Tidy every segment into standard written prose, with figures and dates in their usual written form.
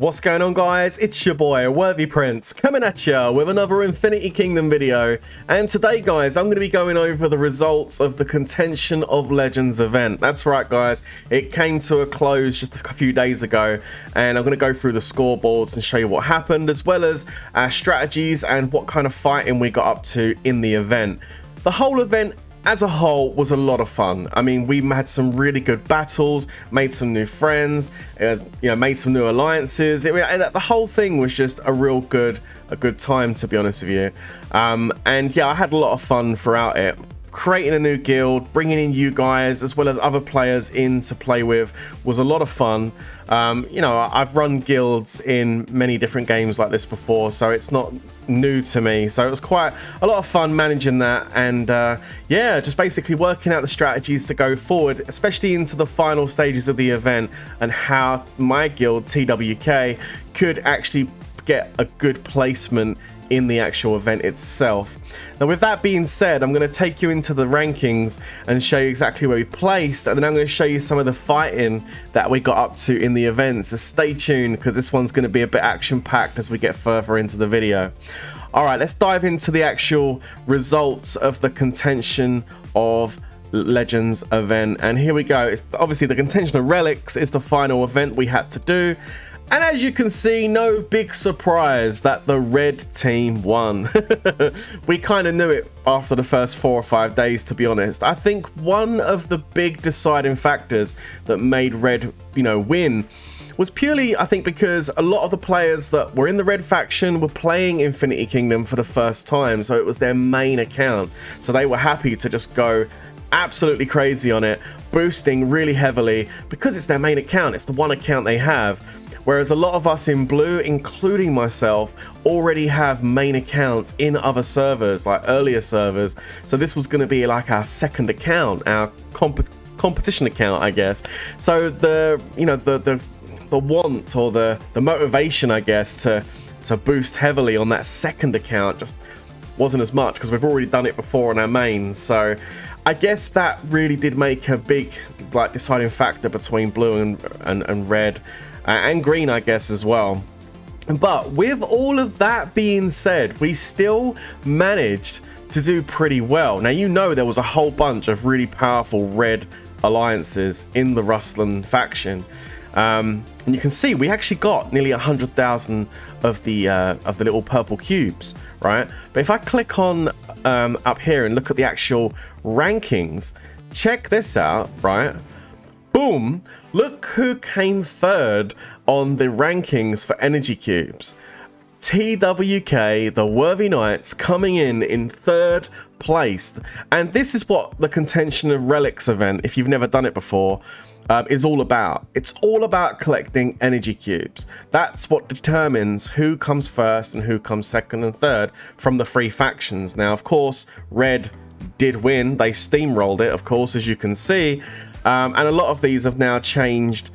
What's going on, guys? It's your boy Worthy Prince coming at you with another Infinity Kingdom video, and today guys I'm going to be going over the results of the Contention of Legends event. That's right guys, it came to a close just a few days ago, and I'm going to go through the scoreboards and show you what happened, as well as our strategies and what kind of fighting we got up to in the event. The whole event as a whole was a lot of fun. I mean, we had some really good battles, made some new friends, made some new alliances. The whole thing was just a real good time, to be honest with you. And yeah, I had a lot of fun throughout it. Creating a new guild, bringing in you guys as well as other players in to play with was a lot of fun. I've run guilds in many different games like this before, so it's not new to me. So it was quite a lot of fun managing that, and yeah, just basically working out the strategies to go forward, especially into the final stages of the event, and how my guild TWK could actually get a good placement in the actual event itself. Now, with that being said, I'm going to take you into the rankings and show you exactly where we placed, and then I'm going to show you some of the fighting that we got up to in the event. So stay tuned, because this one's going to be a bit action-packed as we get further into the video. Alright, let's dive into the actual results of the Contention of Legends event, and here we go. It's obviously the Contention of Relics is the final event we had to do. And as you can see, no big surprise that the red team won. We kind of knew it after the first 4 or 5 days, to be honest. I think one of the big deciding factors that made red, win was purely, I think, because a lot of the players that were in the red faction were playing Infinity Kingdom for the first time, so it was their main account. So they were happy to just go absolutely crazy on it, boosting really heavily because it's their main account. It's the one account they have. Whereas a lot of us in blue, including myself, already have main accounts in other servers, like earlier servers. So this was going to be like our second account, our competition account, I guess. So the want, or the motivation, I guess, to boost heavily on that second account just wasn't as much, because we've already done it before on our mains. So I guess that really did make a big deciding factor between blue and red. And green, I guess, as well. But with all of that being said, we still managed to do pretty well. Now, there was a whole bunch of really powerful red alliances in the Rustland faction. And you can see we actually got nearly 100,000 of the little purple cubes, right? But if I click on up here and look at the actual rankings, check this out, right? Boom! Look who came third on the rankings for energy cubes. TWK, the Worthy Knights, coming in third place. And this is what the Contention of Relics event, if you've never done it before, is all about. It's all about collecting energy cubes. That's what determines who comes first and who comes second and third from the three factions. Now, of course, red did win. They steamrolled it, of course, as you can see. And a lot of these have now changed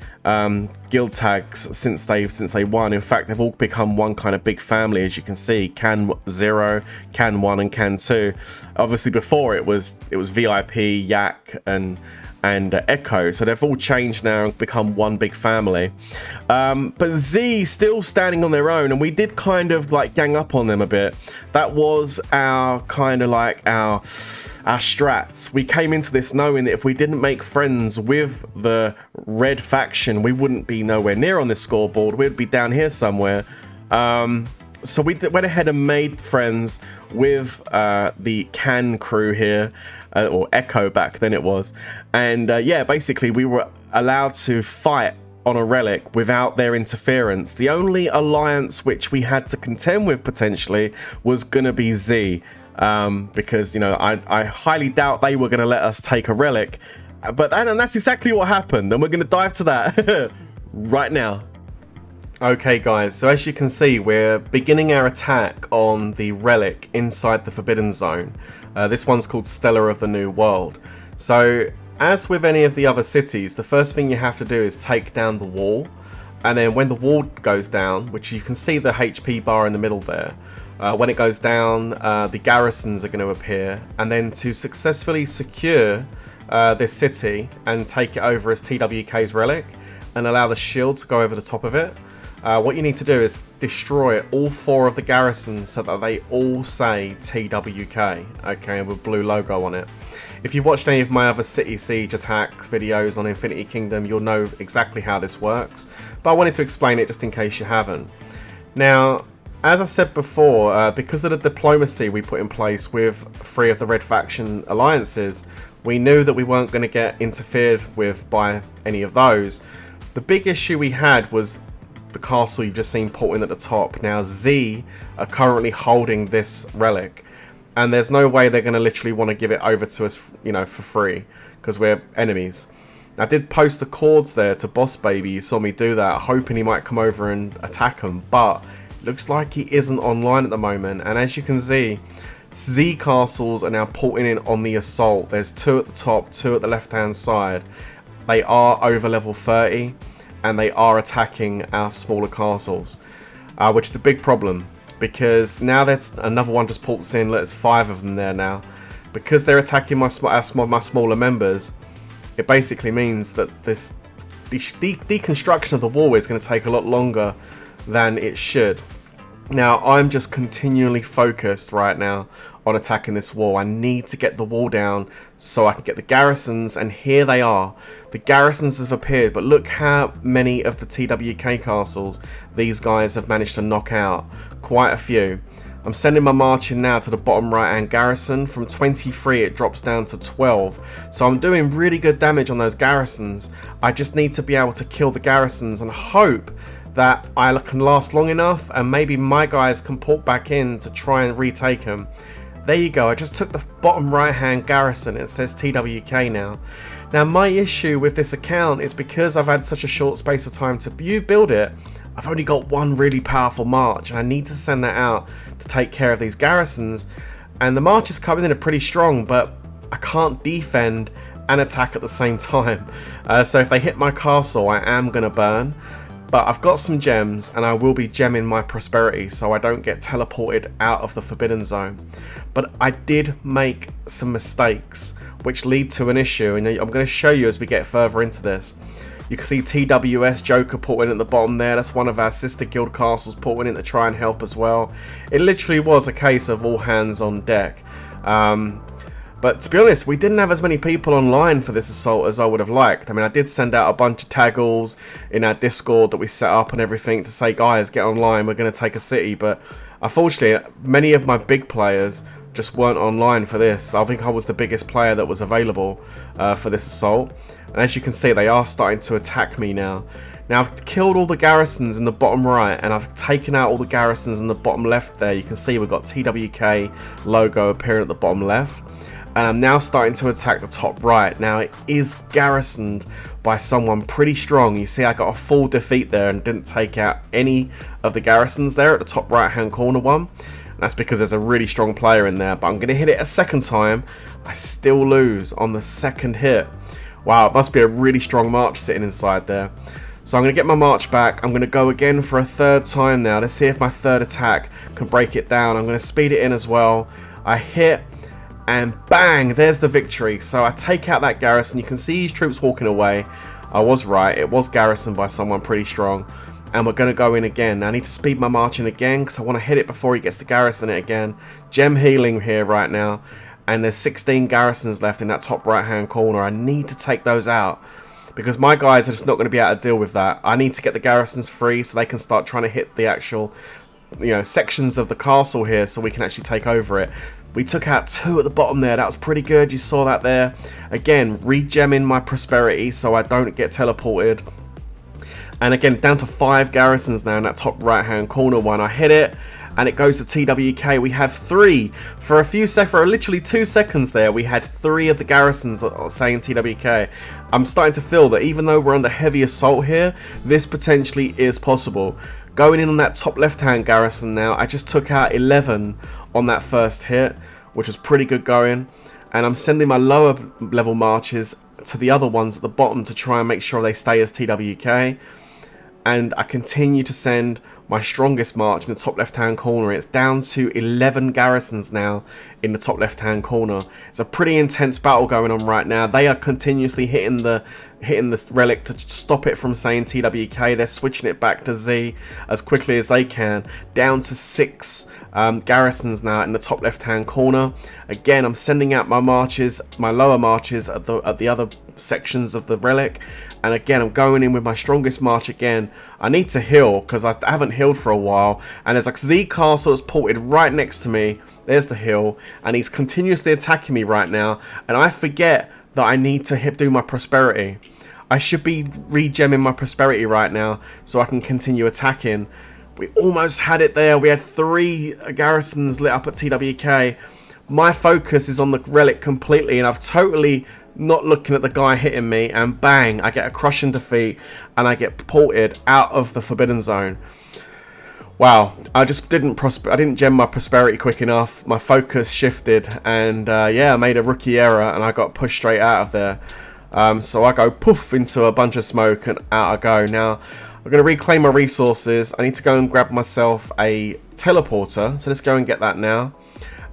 guild tags since they won. In fact, they've all become one kind of big family, as you can see. Can 0, Can 1, and Can 2. Obviously, before it was VIP, Yak, and Echo, so they've all changed now and become one big family. But Z still standing on their own, and we did kind of gang up on them a bit. That was our kind of our strats. We came into this knowing that if we didn't make friends with the red faction, we wouldn't be nowhere near on this scoreboard. We'd be down here somewhere. So we went ahead and made friends with the Can crew here, or Echo back then it was. And yeah, basically we were allowed to fight on a relic without their interference. The only alliance which we had to contend with potentially was going to be Z. Because I highly doubt they were going to let us take a relic, and that's exactly what happened, and we're going to dive to that right now. Okay guys, so as you can see, we're beginning our attack on the relic inside the Forbidden Zone. This one's called Stellar of the New World. So as with any of the other cities, the first thing you have to do is take down the wall, and then when the wall goes down, which you can see the HP bar in the middle there, when it goes down, the garrisons are going to appear, and then to successfully secure this city and take it over as TWK's relic and allow the shield to go over the top of it, what you need to do is destroy all 4 of the garrisons so that they all say TWK, okay, with blue logo on it. If you've watched any of my other City Siege attacks videos on Infinity Kingdom, you'll know exactly how this works, but I wanted to explain it just in case you haven't. Now, as I said before, because of the diplomacy we put in place with 3 of the Red Faction alliances, we knew that we weren't going to get interfered with by any of those. The big issue we had was the castle you've just seen put in at the top. Now, Z are currently holding this relic, and there's no way they're going to literally want to give it over to us, you know, for free, because we're enemies. I did post the cords there to Boss Baby. You saw me do that, hoping he might come over and attack them, but it looks like he isn't online at the moment. And as you can see, Z castles are now porting in on the assault. There's 2 at the top, 2 at the left hand side. They are over level 30, and they are attacking our smaller castles, which is a big problem, because now that's another one just ports in. There's 5 of them there now. Because they're attacking my smaller members, it basically means that this deconstruction of the wall is going to take a lot longer than it should. Now, I'm just continually focused right now on attacking this wall. I need to get the wall down so I can get the garrisons, and here they are. The garrisons have appeared, but look how many of the TWK castles these guys have managed to knock out. Quite a few. I'm sending my march in now to the bottom right hand garrison. From 23 it drops down to 12. So I'm doing really good damage on those garrisons. I just need to be able to kill the garrisons and hope that I can last long enough, and maybe my guys can port back in to try and retake them. There you go, I just took the bottom right hand garrison. It says TWK now. Now, my issue with this account is because I've had such a short space of time to build it, I've only got one really powerful march, and I need to send that out to take care of these garrisons. And the march is coming in pretty strong, but I can't defend and attack at the same time. So if they hit my castle, I am going to burn. But I've got some gems, and I will be gemming my prosperity so I don't get teleported out of the Forbidden Zone. But I did make some mistakes which lead to an issue, and I'm going to show you as we get further into this. You can see TWS Joker porting at the bottom there. That's one of our sister guild castles porting in to try and help as well. It literally was a case of all hands on deck. But to be honest, we didn't have as many people online for this assault as I would have liked. I mean, I did send out a bunch of taggles in our Discord that we set up and everything to say, guys, get online, we're going to take a city. But unfortunately, many of my big players just weren't online for this. I think I was the biggest player that was available for this assault. And as you can see, they are starting to attack me now. Now, I've killed all the garrisons in the bottom right, and I've taken out all the garrisons in the bottom left there. You can see we've got TWK logo appearing at the bottom left. And I'm now starting to attack the top right. Now, it is garrisoned by someone pretty strong. You see I got a full defeat there and didn't take out any of the garrisons there at the top right hand corner one. And that's because there's a really strong player in there. But I'm going to hit it a second time. I still lose on the second hit. Wow, it must be a really strong march sitting inside there. So I'm going to get my march back. I'm going to go again for a third time now. Let's see if my third attack can break it down. I'm going to speed it in as well. I hit, and bang, there's the victory. So I take out that garrison. You can see his troops walking away. I was right. It was garrisoned by someone pretty strong. And we're going to go in again. I need to speed my march in again because I want to hit it before he gets to garrison it again. Gem healing here right now. And there's 16 garrisons left in that top right hand corner. I need to take those out because my guys are just not going to be able to deal with that. I need to get the garrisons free so they can start trying to hit the actual, sections of the castle here so we can actually take over it. We took out 2 at the bottom there. That was pretty good. You saw that there. Again, re-gemming my prosperity so I don't get teleported. And again, down to 5 garrisons now in that top right-hand corner one. I hit it, and it goes to TWK. We have 3. For literally 2 seconds there, we had 3 of the garrisons saying TWK. I'm starting to feel that even though we're under heavy assault here, this potentially is possible. Going in on that top left-hand garrison now, I just took out 11 on that first hit, which was pretty good going. And I'm sending my lower level marches to the other ones at the bottom to try and make sure they stay as TWK. And I continue to send my strongest march in the top left hand corner. It's down to 11 garrisons now in the top left hand corner. It's a pretty intense battle going on right now. They are continuously hitting the relic to stop it from saying TWK. They're switching it back to Z as quickly as they can. Down to 6 garrisons now in the top left hand corner. Again, I'm sending out my marches, my lower marches at the other sections of the relic, and again I'm going in with my strongest march again. I need to heal because I haven't healed for a while, and there's like Z castle is ported right next to me. There's the hill, and he's continuously attacking me right now, and I forget that I need to do my prosperity. I should be regemming my prosperity right now so I can continue attacking. We almost had it there. We had 3 garrisons lit up at TWK. My focus is on the relic completely, and I've totally not looking at the guy hitting me, and bang, I get a crushing defeat and I get ported out of the forbidden zone. Wow, I just I didn't gem my prosperity quick enough. My focus shifted, and yeah, I made a rookie error and I got pushed straight out of there. So I go poof into a bunch of smoke and out I go. Now I'm going to reclaim my resources. I need to go and grab myself a teleporter, so let's go and get that now.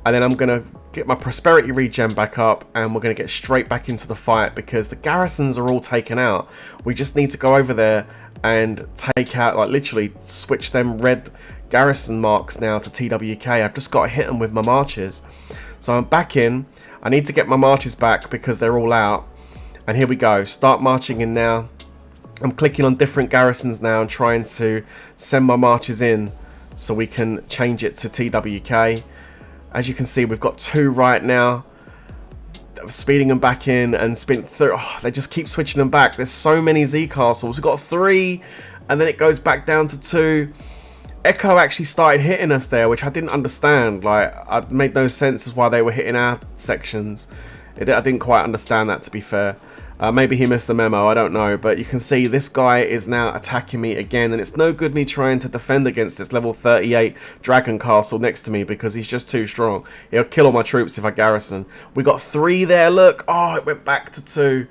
And then I'm going to get my prosperity regen back up, and we're going to get straight back into the fight because the garrisons are all taken out. We just need to go over there and take out, like literally switch them red garrison marks now to TWK. I've just got to hit them with my marches. So I'm back in. I need to get my marches back because they're all out. And here we go. Start marching in now. I'm clicking on different garrisons now and trying to send my marches in so we can change it to TWK. As you can see, we've got 2 right now. Speeding them back in and spin through. Oh, they just keep switching them back. There's so many Z castles. We've got 3 and then it goes back down to 2. Echo actually started hitting us there, which I didn't understand. Like, it made no sense as why they were hitting our sections. I didn't quite understand that, to be fair. Maybe he missed the memo, I don't know, but you can see this guy is now attacking me again, and it's no good me trying to defend against this level 38 dragon castle next to me because he's just too strong. He'll kill all my troops if I garrison. We got 3 there, look. Oh, it went back to 2.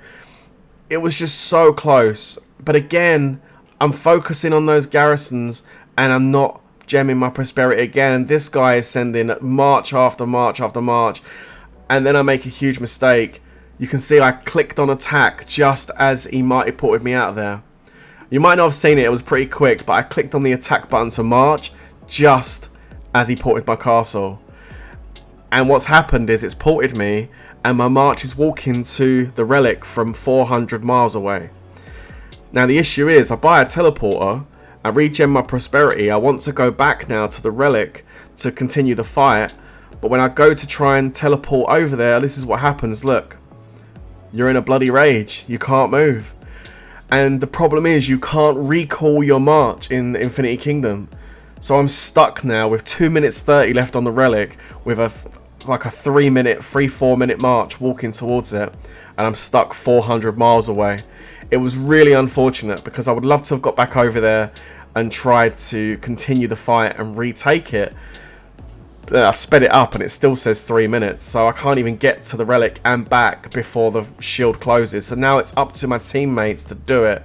It was just so close. But again, I'm focusing on those garrisons and I'm not gemming my prosperity again. And this guy is sending march after march after march, and then I make a huge mistake. You can see I clicked on attack just as he might have ported me out of there. You might not have seen it, it was pretty quick, but I clicked on the attack button to march just as he ported my castle. And what's happened is it's ported me, and my march is walking to the relic from 400 miles away. Now the issue is, I buy a teleporter, I regen my prosperity, I want to go back now to the relic to continue the fight, but when I go to try and teleport over there, this is what happens, look. You're in a bloody rage. You can't move. And the problem is you can't recall your march in Infinity Kingdom. So I'm stuck now with 2 minutes 30 left on the relic with a 4 minute march walking towards it. And I'm stuck 400 miles away. It was really unfortunate because I would love to have got back over there and tried to continue the fight and retake it. I sped it up and it still says 3 minutes, so I can't even get to the relic and back before the shield closes. So now it's up to my teammates to do it.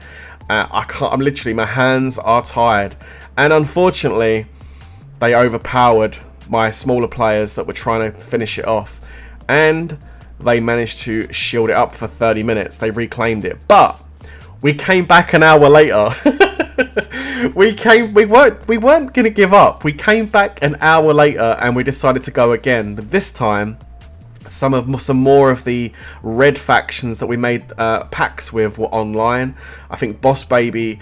I can't. I'm literally, my hands are tired, and unfortunately they overpowered my smaller players that were trying to finish it off, and they managed to shield it up for 30 minutes. They reclaimed it, but we came back an hour later. we weren't gonna give up. We came back an hour later and we decided to go again. But this time, some more of the red factions that we made packs with were online. I think Boss Baby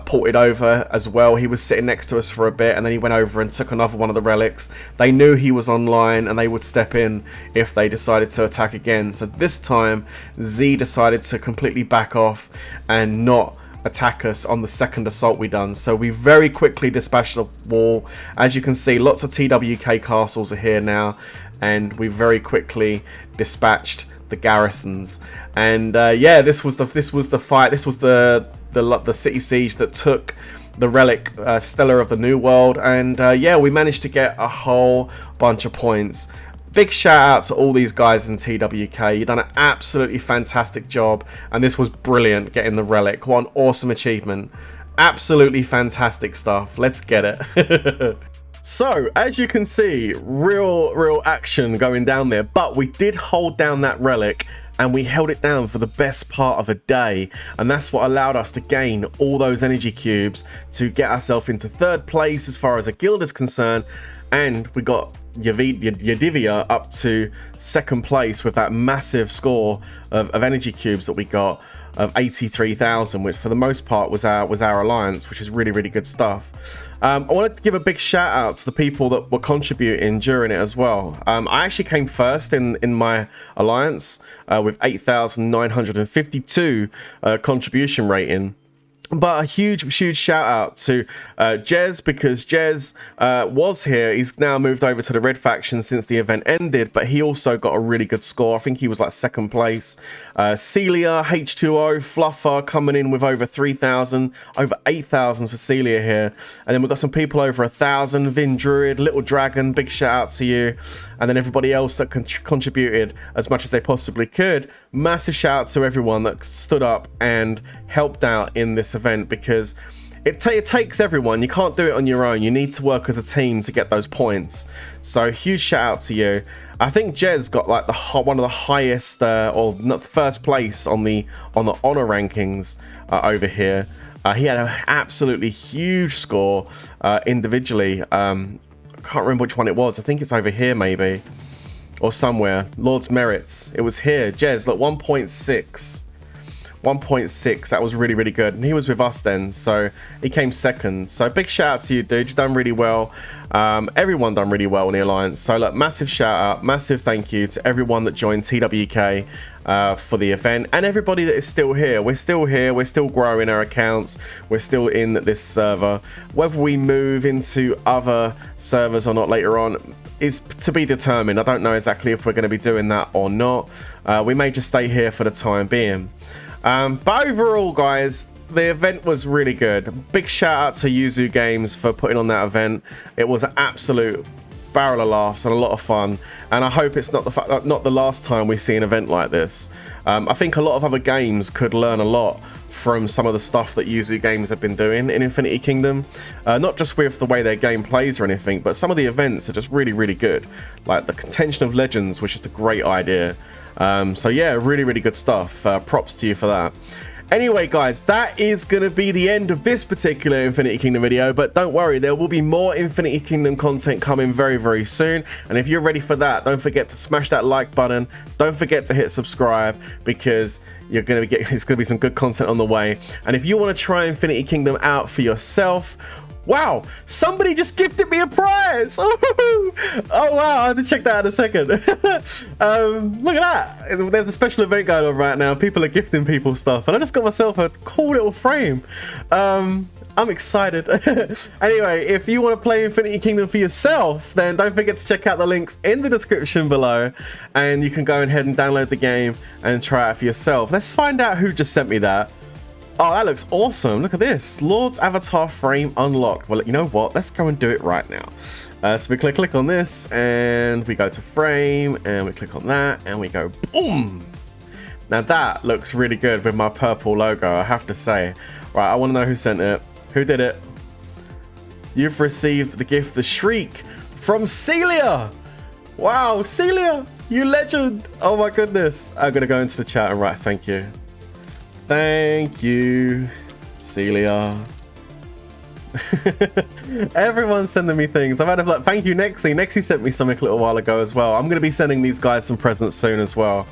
ported over as well. He was sitting next to us for a bit, and then he went over and took another one of the relics. They knew he was online and they would step in if they decided to attack again. So this time, Z decided to completely back off and not attack us on the second assault we done. So we very quickly dispatched the wall. As you can see, lots of TWK castles are here now, and we very quickly dispatched the garrisons. And yeah, this was the fight. This was the city siege that took the relic Stellar of the New World. And yeah, we managed to get a whole bunch of points. Big shout out to all these guys in TWK. You've done an absolutely fantastic job, and this was brilliant getting the relic. What an awesome achievement. Absolutely fantastic stuff. Let's get it. So, as you can see, real action going down there, but we did hold down that relic and we held it down for the best part of a day, and that's what allowed us to gain all those energy cubes to get ourselves into 3rd place as far as a guild is concerned, and we got Yadivia up to 2nd place with that massive score of energy cubes that we got of 83,000, which for the most part was our alliance, which is really good stuff. I wanted to give a big shout out to the people that were contributing during it as well. I actually came first in my alliance with 8,952 contribution rating. But a huge shout out to Jez, because Jez was here. He's now moved over to the red faction since the event ended, but he also got a really good score. I think he was like 2nd place. Celia, H2O, Fluffer coming in with over 3,000, over 8,000 for Celia here. And then we've got some people over 1,000. Vin Druid, Little Dragon, big shout out to you. And then everybody else that contributed as much as they possibly could. Massive shout out to everyone that stood up and helped out in this event, because it takes everyone. You can't do it on your own. You need to work as a team to get those points. So huge shout out to you. I think Jez got like one of the highest or not 1st place on the honor rankings over here. He had an absolutely huge score individually. I can't remember which one it was. I think it's over here maybe, or somewhere. Lord's Merits. It was here. Jez, look, 1.6. 1.6. That was really good, and he was with us then, so he came 2nd. So big shout out to you, dude. You've done really well. Everyone done really well in the alliance. So look, massive shout out, massive thank you to everyone that joined TWK for the event, and everybody that is still here. We're still here. We're still growing our accounts. We're still in this server. Whether we move into other servers or not later on is to be determined. I don't know exactly if we're going to be doing that or not. We may just stay here for the time being. But overall, guys, the event was really good. Big shout out to Yuzu Games for putting on that event. It was an absolute barrel of laughs and a lot of fun, and I hope it's not the last time we see an event like this. I think a lot of other games could learn a lot from some of the stuff that Yuzu Games have been doing in Infinity Kingdom, not just with the way their game plays or anything, but some of the events are just really good, like the Contention of Legends, which is a great idea. So yeah, really good stuff. Props to you for that. Anyway, guys, that is going to be the end of this particular Infinity Kingdom video, but don't worry, there will be more Infinity Kingdom content coming very soon, and if you're ready for that, don't forget to smash that like button. Don't forget to hit subscribe, because it's going to be some good content on the way. And if you want to try Infinity Kingdom out for yourself, wow, somebody just gifted me a prize. Oh wow, I had to check that out in a second. Look at that. There's a special event going on right now. People are gifting people stuff, and I just got myself a cool little frame. I'm excited. Anyway, if you want to play Infinity Kingdom for yourself, then don't forget to check out the links in the description below, and you can go ahead and download the game and try it out for yourself. Let's find out who just sent me that. Oh, that looks awesome. Look at this. Lord's avatar frame unlocked. Well, you know what? Let's go and do it right now. So we click on this, and we go to frame, and we click on that, and we go boom. Now that looks really good with my purple logo, I have to say. Right, I want to know who sent it. Who did it? You've received the gift, the Shriek, from Celia. Wow, Celia, you legend. Oh my goodness. I'm going to go into the chat and write thank you. Thank you, Celia. Everyone's sending me things. I've had a like, thank you, Nexi. Nexi sent me something a little while ago as well. I'm going to be sending these guys some presents soon as well,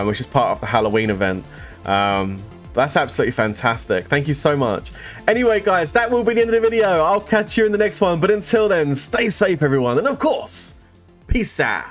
which is part of the Halloween event. That's absolutely fantastic. Thank you so much. Anyway, guys, that will be the end of the video. I'll catch you in the next one. But until then, stay safe, everyone. And of course, peace out.